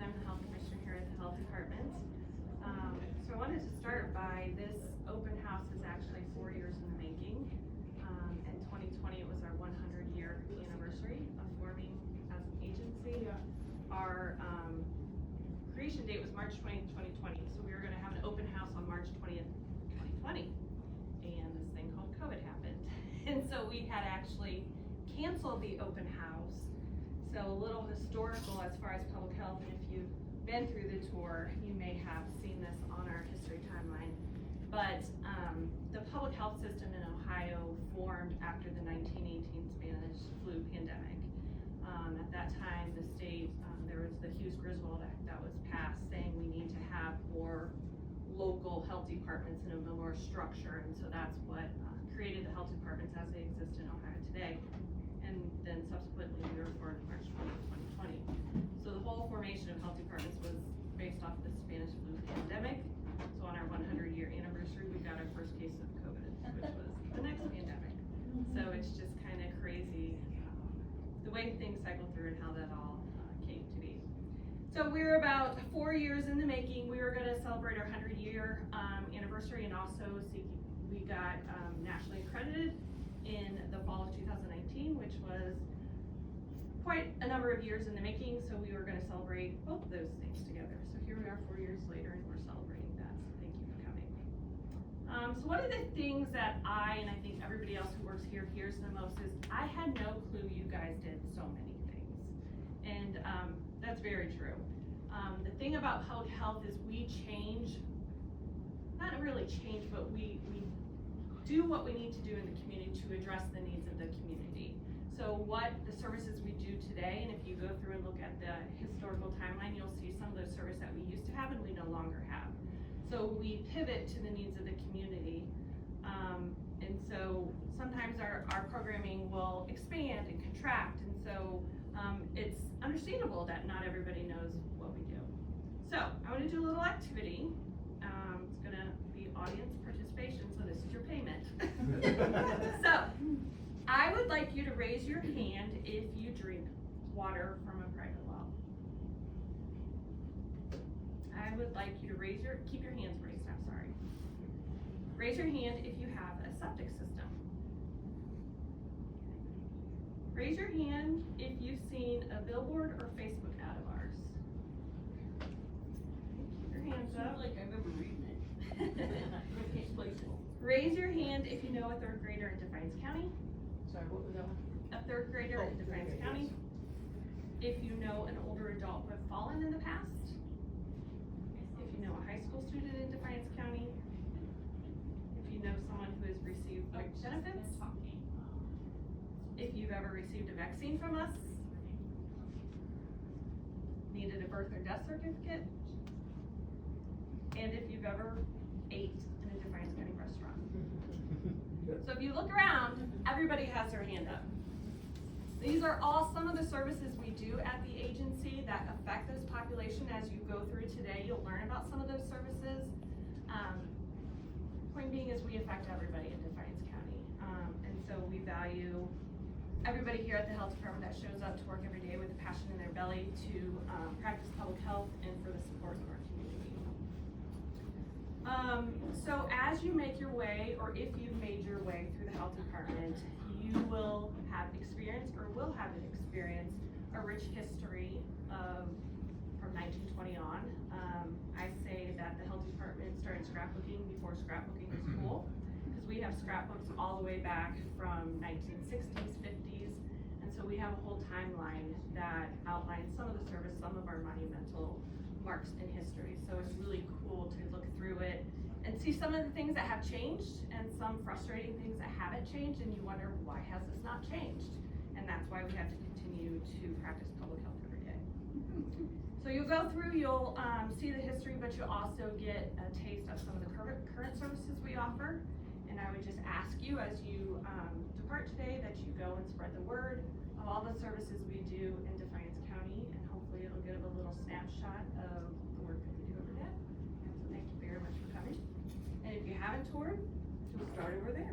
I'm the Health Commissioner here at the Health Department. So I wanted to start by this open house is actually 4 years in the making. In 2020 it was our 100-year anniversary of forming as an agency. Our creation date was March 20th, 2020, so we were going to have an open house on March 20th, 2020, and this thing called COVID happened. And so we had actually canceled the open house. So a little historical as far as public health, and if you've been through the tour, you may have seen this on our history timeline. But the public health system in Ohio formed after the 1918 Spanish flu pandemic. At that time, the state, there was the Hughes-Griswold Act that was passed saying we need to have more local health departments and a more structure, and so that's what created the health departments as they exist in Ohio today. And then subsequently we were formed March 20th, 2020. So the whole formation of health departments was based off the Spanish flu pandemic. So on our 100-year anniversary, we got our first case of COVID, which was the next pandemic. So it's just kind of crazy the way things cycle through and how that all came to be. So we're about 4 years in the making. We were going to celebrate our 100-year anniversary, and also we got nationally accredited in the fall of 2019, which was quite a number of years in the making, so we were going to celebrate both of those things together. So here we are 4 years later, and we're celebrating that, so thank you for coming. So one of the things that and I think everybody else who works here hears the most is, I had no clue you guys did so many things. And that's very true. The thing about public health is we change, not really change, but we do what we need to do in the community to address the needs of the community. So what the services we do today, and if you go through and look at the historical timeline, you'll see some of those services that we used to have and we no longer have. So we pivot to the needs of the community. And so sometimes our programming will expand and contract, and so it's understandable that not everybody knows what we do. So I want to do a little activity. It's going to be audience participation, so this is your payment. So I would like you to raise your hand if you drink water from a private well. I would like you to keep your hands raised, I'm sorry. Raise your hand if you have a septic system. Raise your hand if you've seen a billboard or Facebook ad of ours. Keep your hands up. Like I remember reading it. I can't place it. Raise your hand if you know a third grader in Defiance County. Sorry, what was that one? A third grader in Defiance County. If you know an older adult who have fallen in the past. If you know a high school student in Defiance County. If you know someone who has received benefits. If you've ever received a vaccine from us. Needed a birth or death certificate. And if you've ever ate in a Defiance County restaurant. So if you look around, everybody has their hand up. These are all some of the services we do at the agency that affect this population. As you go through today, you'll learn about some of those services. Point being is we affect everybody in Defiance County. And so we value everybody here at the health department that shows up to work every day with a passion in their belly to practice public health and for the support of our community. So as you make your way, or if you've made your way through the health department, you will have experienced or will have experienced a rich history of from 1920 on. I say that the health department started scrapbooking before scrapbooking was cool, because we have scrapbooks all the way back from 1960s, 50s, and so we have a whole timeline that outlines some of the service, some of our monumental marks in history. So it's really cool to look through it and see some of the things that have changed and some frustrating things that haven't changed, and you wonder, why has this not changed? And that's why we have to continue to practice public health every day. So you'll go through, you'll see the history, but you'll also get a taste of some of the current services we offer. And I would just ask you as you depart today that you go and spread the word of all the services we do in Defiance County, and hopefully it'll give a little snapshot of the work that we do every day. And so thank you very much for coming. And if you haven't toured, we'll start over there.